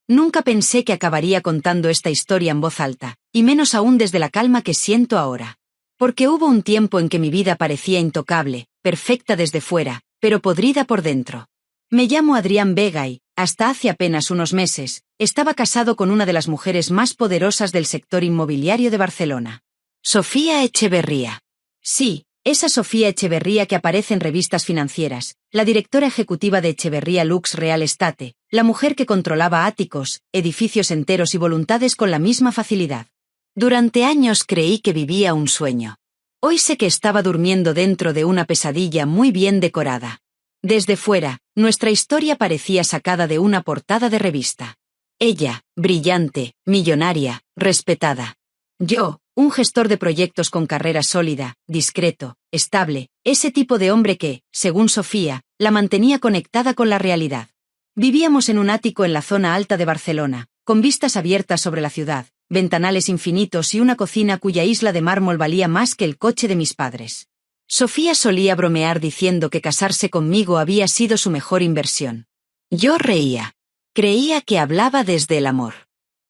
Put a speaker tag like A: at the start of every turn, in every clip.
A: Nunca pensé que acabaría contando esta historia en voz alta, y menos aún desde la calma que siento ahora. Porque hubo un tiempo en que mi vida parecía intocable, perfecta desde fuera, pero podrida por dentro. Me llamo Adrián Vega y, hasta hace apenas unos meses, estaba casado con una de las mujeres más poderosas del sector inmobiliario de Barcelona. Sofía Echeverría. Sí, esa Sofía Echeverría que aparece en revistas financieras, la directora ejecutiva de Echeverría Lux Real Estate, la mujer que controlaba áticos, edificios enteros y voluntades con la misma facilidad. Durante años creí que vivía un sueño. Hoy sé que estaba durmiendo dentro de una pesadilla muy bien decorada. Desde fuera, nuestra historia parecía sacada de una portada de revista. Ella, brillante, millonaria, respetada. Yo, un gestor de proyectos con carrera sólida, discreto, estable, ese tipo de hombre que, según Sofía, la mantenía conectada con la realidad. Vivíamos en un ático en la zona alta de Barcelona, con vistas abiertas sobre la ciudad, ventanales infinitos y una cocina cuya isla de mármol valía más que el coche de mis padres. Sofía solía bromear diciendo que casarse conmigo había sido su mejor inversión. Yo reía. Creía que hablaba desde el amor.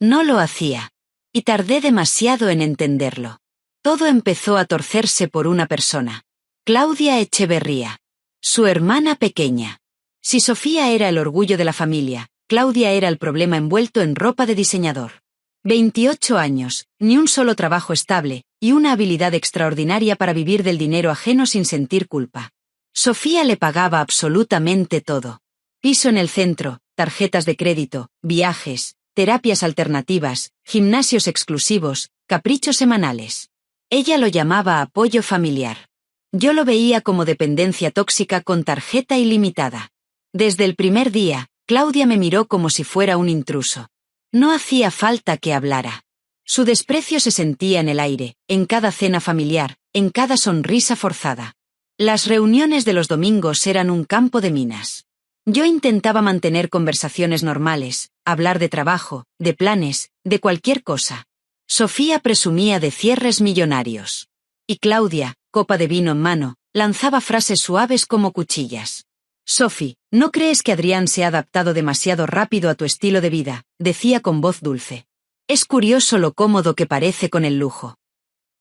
A: No lo hacía. Y tardé demasiado en entenderlo. Todo empezó a torcerse por una persona. Claudia Echeverría. Su hermana pequeña. Si Sofía era el orgullo de la familia, Claudia era el problema envuelto en ropa de diseñador. 28 años, ni un solo trabajo estable, y una habilidad extraordinaria para vivir del dinero ajeno sin sentir culpa. Sofía le pagaba absolutamente todo. Piso en el centro, tarjetas de crédito, viajes, terapias alternativas, gimnasios exclusivos, caprichos semanales. Ella lo llamaba apoyo familiar. Yo lo veía como dependencia tóxica con tarjeta ilimitada. Desde el primer día, Claudia me miró como si fuera un intruso. No hacía falta que hablara. Su desprecio se sentía en el aire, en cada cena familiar, en cada sonrisa forzada. Las reuniones de los domingos eran un campo de minas. Yo intentaba mantener conversaciones normales, hablar de trabajo, de planes, de cualquier cosa. Sofía presumía de cierres millonarios. Y Claudia, copa de vino en mano, lanzaba frases suaves como cuchillas. Sophie, ¿no crees que Adrián se ha adaptado demasiado rápido a tu estilo de vida?, decía con voz dulce. Es curioso lo cómodo que parece con el lujo.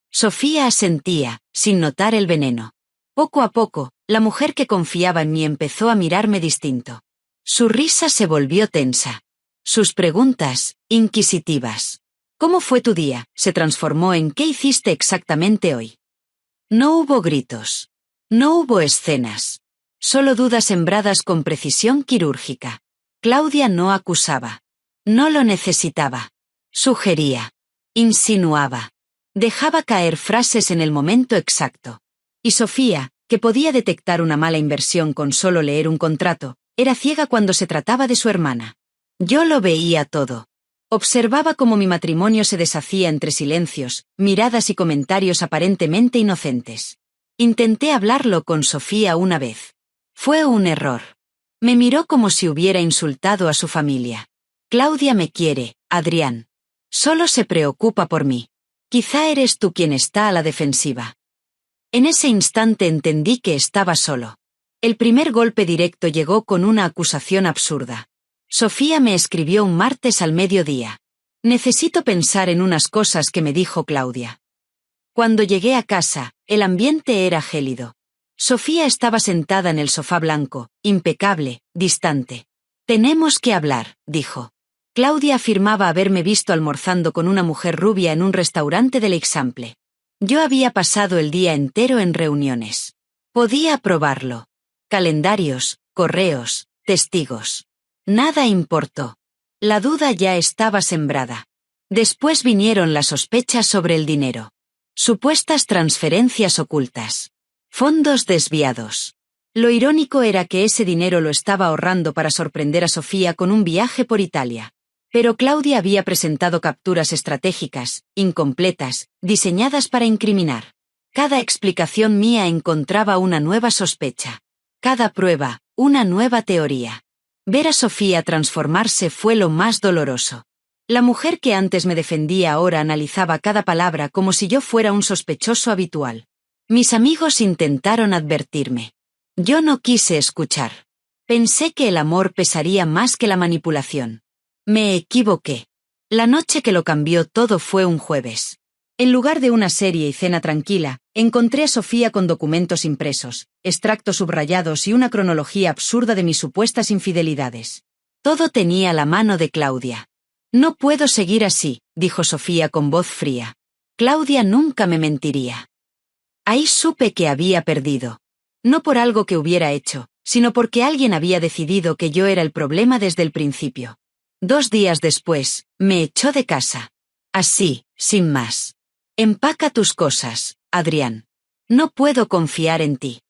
A: Sofía asentía, sin notar el veneno. Poco a poco, la mujer que confiaba en mí empezó a mirarme distinto. Su risa se volvió tensa. Sus preguntas, inquisitivas. ¿Cómo fue tu día?, se transformó en ¿qué hiciste exactamente hoy? No hubo gritos. No hubo escenas. Solo dudas sembradas con precisión quirúrgica. Claudia no acusaba. No lo necesitaba. Sugería. Insinuaba. Dejaba caer frases en el momento exacto. Y Sofía, que podía detectar una mala inversión con solo leer un contrato, era ciega cuando se trataba de su hermana. Yo lo veía todo. Observaba cómo mi matrimonio se deshacía entre silencios, miradas y comentarios aparentemente inocentes. Intenté hablarlo con Sofía una vez. Fue un error. Me miró como si hubiera insultado a su familia. Claudia me quiere, Adrián. Solo se preocupa por mí. Quizá eres tú quien está a la defensiva. En ese instante entendí que estaba solo. El primer golpe directo llegó con una acusación absurda. Sofía me escribió un martes al mediodía. Necesito pensar en unas cosas que me dijo Claudia. Cuando llegué a casa, el ambiente era gélido. Sofía estaba sentada en el sofá blanco, impecable, distante. Tenemos que hablar, dijo. Claudia afirmaba haberme visto almorzando con una mujer rubia en un restaurante del Eixample. Yo había pasado el día entero en reuniones. Podía probarlo. Calendarios, correos, testigos. Nada importó. La duda ya estaba sembrada. Después vinieron las sospechas sobre el dinero. Supuestas transferencias ocultas. Fondos desviados. Lo irónico era que ese dinero lo estaba ahorrando para sorprender a Sofía con un viaje por Italia. Pero Claudia había presentado capturas estratégicas, incompletas, diseñadas para incriminar. Cada explicación mía encontraba una nueva sospecha. Cada prueba, una nueva teoría. Ver a Sofía transformarse fue lo más doloroso. La mujer que antes me defendía ahora analizaba cada palabra como si yo fuera un sospechoso habitual. Mis amigos intentaron advertirme. Yo no quise escuchar. Pensé que el amor pesaría más que la manipulación. Me equivoqué. La noche que lo cambió todo fue un jueves. En lugar de una serie y cena tranquila, encontré a Sofía con documentos impresos, extractos subrayados y una cronología absurda de mis supuestas infidelidades. Todo tenía la mano de Claudia. No puedo seguir así, dijo Sofía con voz fría. Claudia nunca me mentiría. Ahí supe que había perdido. No por algo que hubiera hecho, sino porque alguien había decidido que yo era el problema desde el principio. 2 días después, me echó de casa. Así, sin más. Empaca tus cosas, Adrián. No puedo confiar en ti.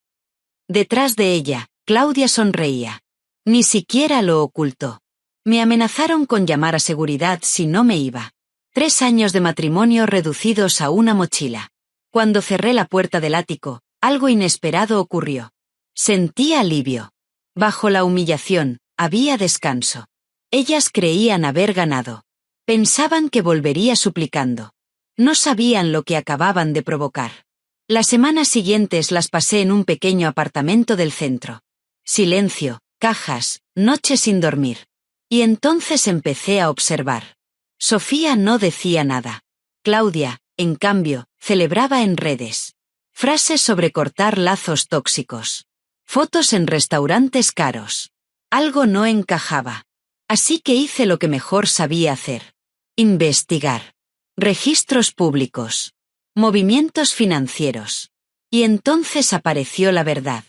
A: Detrás de ella, Claudia sonreía. Ni siquiera lo ocultó. Me amenazaron con llamar a seguridad si no me iba. 3 años de matrimonio reducidos a una mochila. Cuando cerré la puerta del ático, algo inesperado ocurrió. Sentí alivio. Bajo la humillación, había descanso. Ellas creían haber ganado. Pensaban que volvería suplicando. No sabían lo que acababan de provocar. Las semanas siguientes las pasé en un pequeño apartamento del centro. Silencio, cajas, noches sin dormir. Y entonces empecé a observar. Sofía no decía nada. Claudia, en cambio, celebraba en redes. Frases sobre cortar lazos tóxicos. Fotos en restaurantes caros. Algo no encajaba. Así que hice lo que mejor sabía hacer. Investigar. Registros públicos. Movimientos financieros. Y entonces apareció la verdad.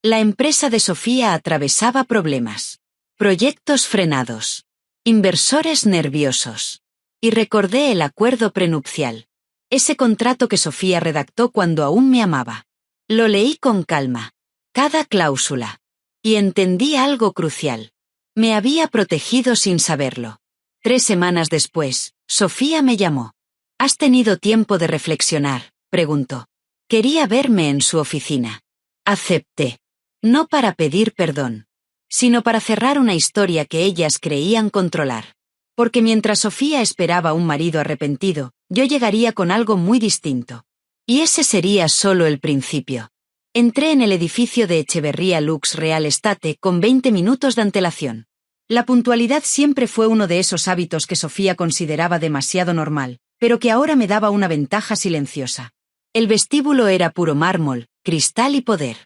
A: La empresa de Sofía atravesaba problemas. Proyectos frenados. Inversores nerviosos. Y recordé el acuerdo prenupcial. Ese contrato que Sofía redactó cuando aún me amaba. Lo leí con calma. Cada cláusula. Y entendí algo crucial. Me había protegido sin saberlo. 3 semanas después, Sofía me llamó. ¿Has tenido tiempo de reflexionar?, preguntó. Quería verme en su oficina. Acepté. No para pedir perdón, sino para cerrar una historia que ellas creían controlar. Porque mientras Sofía esperaba un marido arrepentido, yo llegaría con algo muy distinto. Y ese sería solo el principio. Entré en el edificio de Echeverría Lux Real Estate con 20 minutos de antelación. La puntualidad siempre fue uno de esos hábitos que Sofía consideraba demasiado normal, pero que ahora me daba una ventaja silenciosa. El vestíbulo era puro mármol, cristal y poder.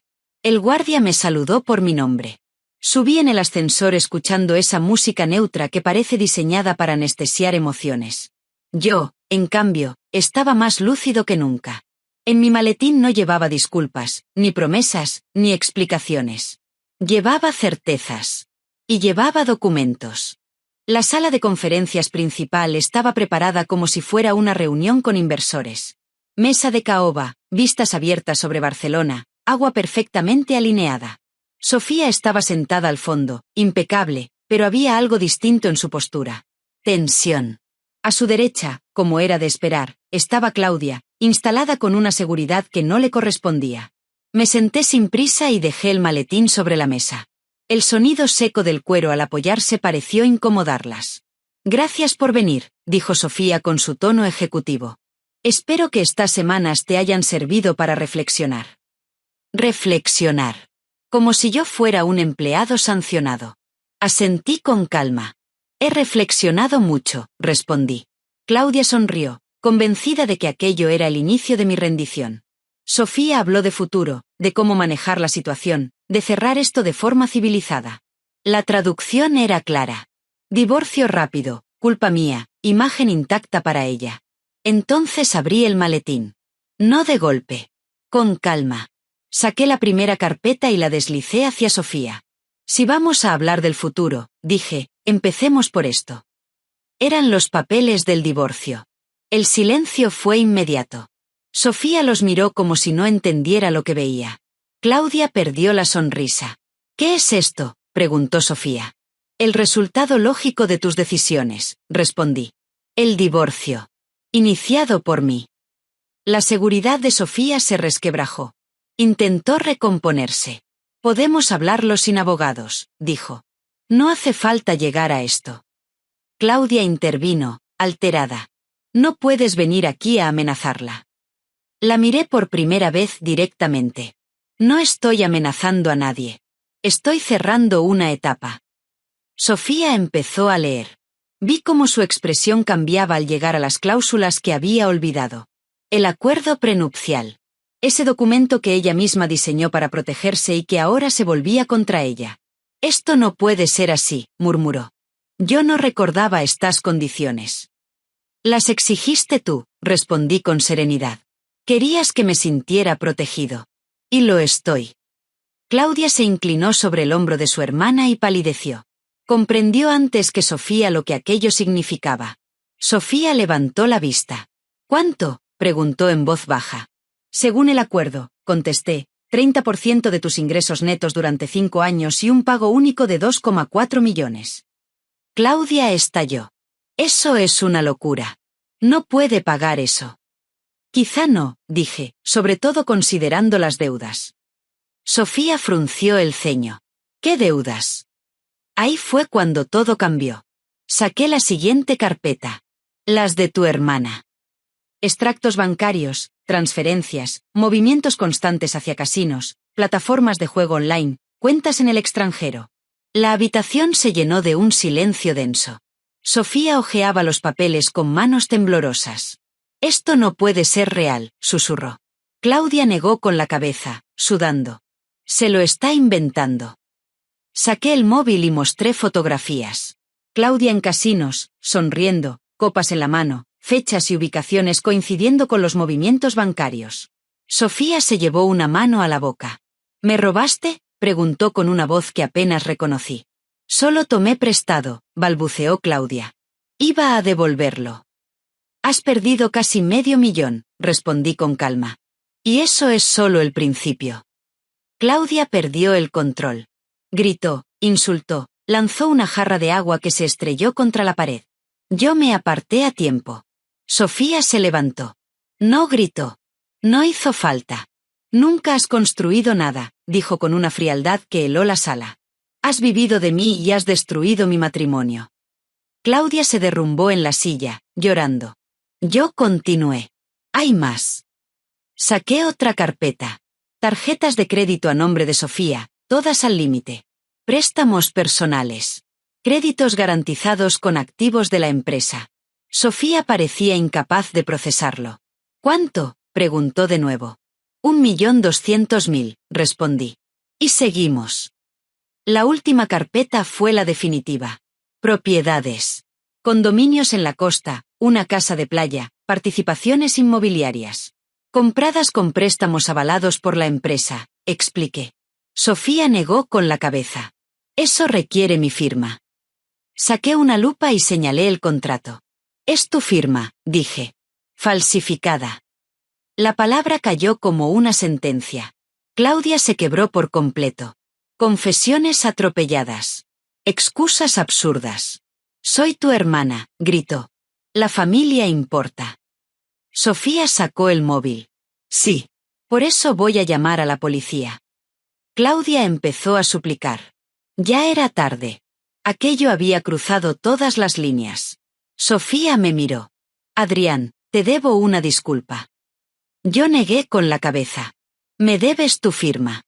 A: El guardia me saludó por mi nombre. Subí en el ascensor escuchando esa música neutra que parece diseñada para anestesiar emociones. Yo, en cambio, estaba más lúcido que nunca. En mi maletín no llevaba disculpas, ni promesas, ni explicaciones. Llevaba certezas. Y llevaba documentos. La sala de conferencias principal estaba preparada como si fuera una reunión con inversores. Mesa de caoba, vistas abiertas sobre Barcelona, agua perfectamente alineada. Sofía estaba sentada al fondo, impecable, pero había algo distinto en su postura. Tensión. A su derecha, como era de esperar, estaba Claudia, instalada con una seguridad que no le correspondía. Me senté sin prisa y dejé el maletín sobre la mesa. El sonido seco del cuero al apoyarse pareció incomodarlas. Gracias por venir, dijo Sofía con su tono ejecutivo. Espero que estas semanas te hayan servido para reflexionar. Reflexionar. Como si yo fuera un empleado sancionado. Asentí con calma. He reflexionado mucho, respondí. Claudia sonrió, convencida de que aquello era el inicio de mi rendición. Sofía habló de futuro, de cómo manejar la situación, de cerrar esto de forma civilizada. La traducción era clara. Divorcio rápido, culpa mía, imagen intacta para ella. Entonces abrí el maletín. No de golpe. Con calma. Saqué la primera carpeta y la deslicé hacia Sofía. Si vamos a hablar del futuro, dije, empecemos por esto. Eran los papeles del divorcio. El silencio fue inmediato. Sofía los miró como si no entendiera lo que veía. Claudia perdió la sonrisa. ¿Qué es esto?, preguntó Sofía. El resultado lógico de tus decisiones, respondí. El divorcio. Iniciado por mí. La seguridad de Sofía se resquebrajó. Intentó recomponerse. Podemos hablarlo sin abogados, dijo. No hace falta llegar a esto. Claudia intervino, alterada. No puedes venir aquí a amenazarla. La miré por primera vez directamente. No estoy amenazando a nadie. Estoy cerrando una etapa. Sofía empezó a leer. Vi cómo su expresión cambiaba al llegar a las cláusulas que había olvidado. El acuerdo prenupcial. Ese documento que ella misma diseñó para protegerse y que ahora se volvía contra ella. Esto no puede ser así, murmuró. Yo no recordaba estas condiciones. Las exigiste tú, respondí con serenidad. Querías que me sintiera protegido. Y lo estoy. Claudia se inclinó sobre el hombro de su hermana y palideció. Comprendió antes que Sofía lo que aquello significaba. Sofía levantó la vista. ¿Cuánto?, preguntó en voz baja. Según el acuerdo, contesté, 30% de tus ingresos netos durante 5 años y un pago único de 2,4 millones. Claudia estalló. Eso es una locura. No puede pagar eso. Quizá no, dije, sobre todo considerando las deudas. Sofía frunció el ceño. ¿Qué deudas? Ahí fue cuando todo cambió. Saqué la siguiente carpeta. Las de tu hermana. Extractos bancarios, transferencias, movimientos constantes hacia casinos, plataformas de juego online, cuentas en el extranjero. La habitación se llenó de un silencio denso. Sofía hojeaba los papeles con manos temblorosas. Esto no puede ser real, susurró. Claudia negó con la cabeza, sudando. Se lo está inventando. Saqué el móvil y mostré fotografías. Claudia en casinos, sonriendo, copas en la mano, fechas y ubicaciones coincidiendo con los movimientos bancarios. Sofía se llevó una mano a la boca. ¿Me robaste?, preguntó con una voz que apenas reconocí. Solo tomé prestado, balbuceó Claudia. Iba a devolverlo. Has perdido casi $500,000, respondí con calma. Y eso es solo el principio. Claudia perdió el control. Gritó, insultó, lanzó una jarra de agua que se estrelló contra la pared. Yo me aparté a tiempo. Sofía se levantó. No gritó. No hizo falta. Nunca has construido nada, dijo con una frialdad que heló la sala. Has vivido de mí y has destruido mi matrimonio. Claudia se derrumbó en la silla, llorando. Yo continué. Hay más. Saqué otra carpeta. Tarjetas de crédito a nombre de Sofía, todas al límite. Préstamos personales. Créditos garantizados con activos de la empresa. Sofía parecía incapaz de procesarlo. ¿Cuánto?, preguntó de nuevo. 1.200.000, respondí. Y seguimos. La última carpeta fue la definitiva. Propiedades. Condominios en la costa, una casa de playa, participaciones inmobiliarias. Compradas con préstamos avalados por la empresa, expliqué. Sofía negó con la cabeza. Eso requiere mi firma. Saqué una lupa y señalé el contrato. Es tu firma, dije. Falsificada. La palabra cayó como una sentencia. Claudia se quebró por completo. Confesiones atropelladas. Excusas absurdas. Soy tu hermana, gritó. La familia importa. Sofía sacó el móvil. Sí. Por eso voy a llamar a la policía. Claudia empezó a suplicar. Ya era tarde. Aquello había cruzado todas las líneas. Sofía me miró. Adrián, te debo una disculpa. Yo negué con la cabeza. Me debes tu firma.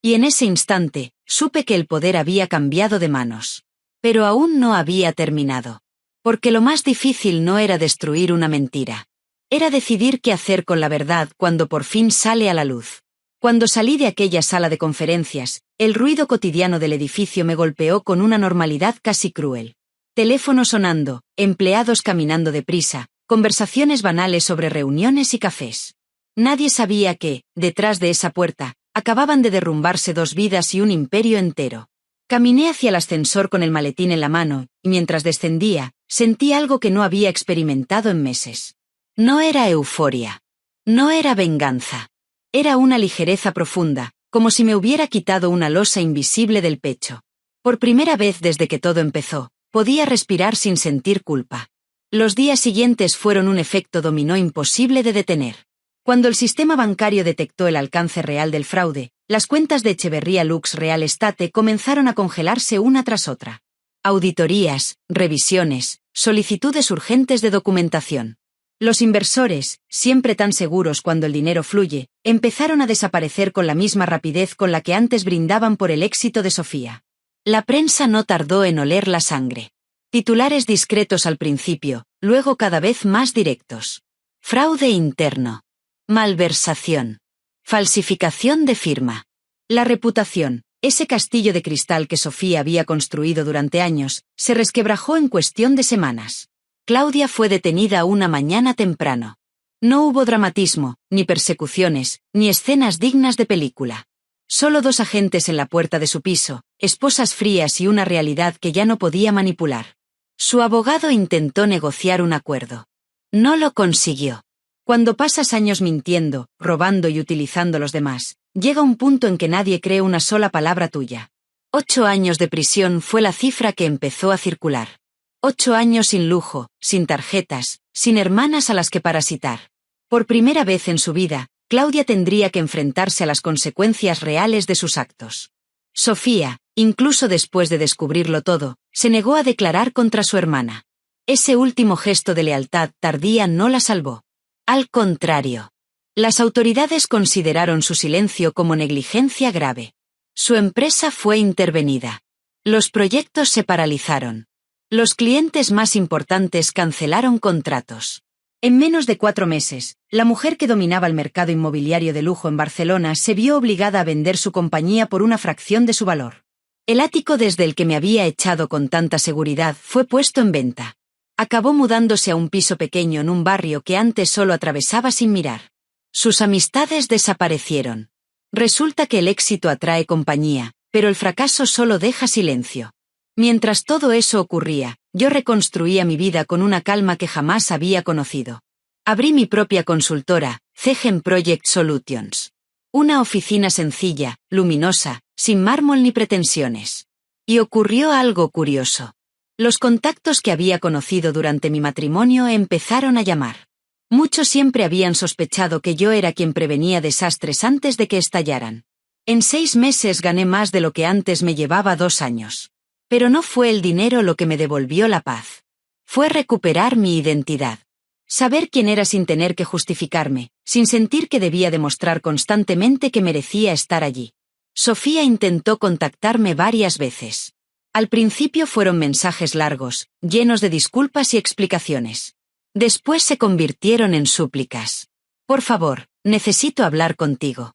A: Y en ese instante, supe que el poder había cambiado de manos. Pero aún no había terminado. Porque lo más difícil no era destruir una mentira. Era decidir qué hacer con la verdad cuando por fin sale a la luz. Cuando salí de aquella sala de conferencias, el ruido cotidiano del edificio me golpeó con una normalidad casi cruel. Teléfono sonando, empleados caminando deprisa, conversaciones banales sobre reuniones y cafés. Nadie sabía que, detrás de esa puerta, acababan de derrumbarse 2 vidas y un imperio entero. Caminé hacia el ascensor con el maletín en la mano, y mientras descendía, sentí algo que no había experimentado en meses. No era euforia. No era venganza. Era una ligereza profunda, como si me hubiera quitado una losa invisible del pecho. Por primera vez desde que todo empezó, podía respirar sin sentir culpa. Los días siguientes fueron un efecto dominó imposible de detener. Cuando el sistema bancario detectó el alcance real del fraude, las cuentas de Echeverría Lux Real Estate comenzaron a congelarse una tras otra. Auditorías, revisiones, solicitudes urgentes de documentación. Los inversores, siempre tan seguros cuando el dinero fluye, empezaron a desaparecer con la misma rapidez con la que antes brindaban por el éxito de Sofía. La prensa no tardó en oler la sangre. Titulares discretos al principio, luego cada vez más directos. Fraude interno. Malversación. Falsificación de firma. La reputación, ese castillo de cristal que Sofía había construido durante años, se resquebrajó en cuestión de semanas. Claudia fue detenida una mañana temprano. No hubo dramatismo, ni persecuciones, ni escenas dignas de película. Solo 2 agentes en la puerta de su piso, esposas frías y una realidad que ya no podía manipular. Su abogado intentó negociar un acuerdo. No lo consiguió. Cuando pasas años mintiendo, robando y utilizando a los demás, llega un punto en que nadie cree una sola palabra tuya. 8 años de prisión fue la cifra que empezó a circular. 8 años sin lujo, sin tarjetas, sin hermanas a las que parasitar. Por primera vez en su vida, Claudia tendría que enfrentarse a las consecuencias reales de sus actos. Sofía, incluso después de descubrirlo todo, se negó a declarar contra su hermana. Ese último gesto de lealtad tardía no la salvó. Al contrario. Las autoridades consideraron su silencio como negligencia grave. Su empresa fue intervenida. Los proyectos se paralizaron. Los clientes más importantes cancelaron contratos. En menos de 4 meses, la mujer que dominaba el mercado inmobiliario de lujo en Barcelona se vio obligada a vender su compañía por una fracción de su valor. El ático desde el que me había echado con tanta seguridad fue puesto en venta. Acabó mudándose a un piso pequeño en un barrio que antes solo atravesaba sin mirar. Sus amistades desaparecieron. Resulta que el éxito atrae compañía, pero el fracaso solo deja silencio. Mientras todo eso ocurría, yo reconstruía mi vida con una calma que jamás había conocido. Abrí mi propia consultora, Cegen Project Solutions. Una oficina sencilla, luminosa, sin mármol ni pretensiones. Y ocurrió algo curioso. Los contactos que había conocido durante mi matrimonio empezaron a llamar. Muchos siempre habían sospechado que yo era quien prevenía desastres antes de que estallaran. En 6 meses gané más de lo que antes me llevaba 2 años. Pero no fue el dinero lo que me devolvió la paz. Fue recuperar mi identidad. Saber quién era sin tener que justificarme, sin sentir que debía demostrar constantemente que merecía estar allí. Sofía intentó contactarme varias veces. Al principio fueron mensajes largos, llenos de disculpas y explicaciones. Después se convirtieron en súplicas. Por favor, necesito hablar contigo.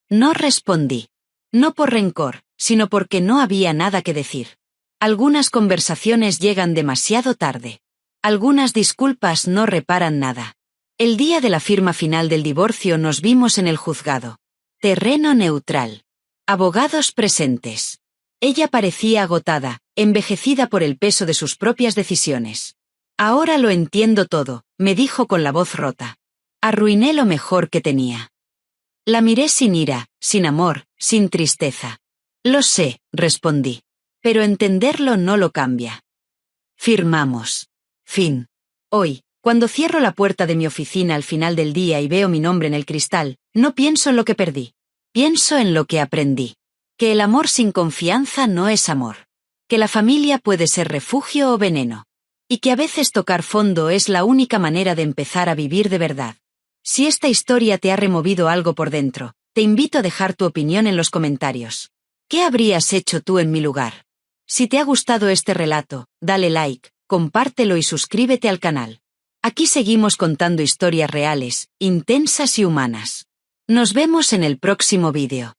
A: No respondí. No por rencor, sino porque no había nada que decir. Algunas conversaciones llegan demasiado tarde. Algunas disculpas no reparan nada. El día de la firma final del divorcio nos vimos en el juzgado. Terreno neutral. Abogados presentes. Ella parecía agotada, envejecida por el peso de sus propias decisiones. Ahora lo entiendo todo, me dijo con la voz rota. Arruiné lo mejor que tenía. La miré sin ira, sin amor, sin tristeza. Lo sé, respondí. Pero entenderlo no lo cambia. Firmamos. Fin. Hoy, cuando cierro la puerta de mi oficina al final del día y veo mi nombre en el cristal, no pienso en lo que perdí. Pienso en lo que aprendí. Que el amor sin confianza no es amor. Que la familia puede ser refugio o veneno. Y que a veces tocar fondo es la única manera de empezar a vivir de verdad. Si esta historia te ha removido algo por dentro, te invito a dejar tu opinión en los comentarios. ¿Qué habrías hecho tú en mi lugar? Si te ha gustado este relato, dale like, compártelo y suscríbete al canal. Aquí seguimos contando historias reales, intensas y humanas. Nos vemos en el próximo vídeo.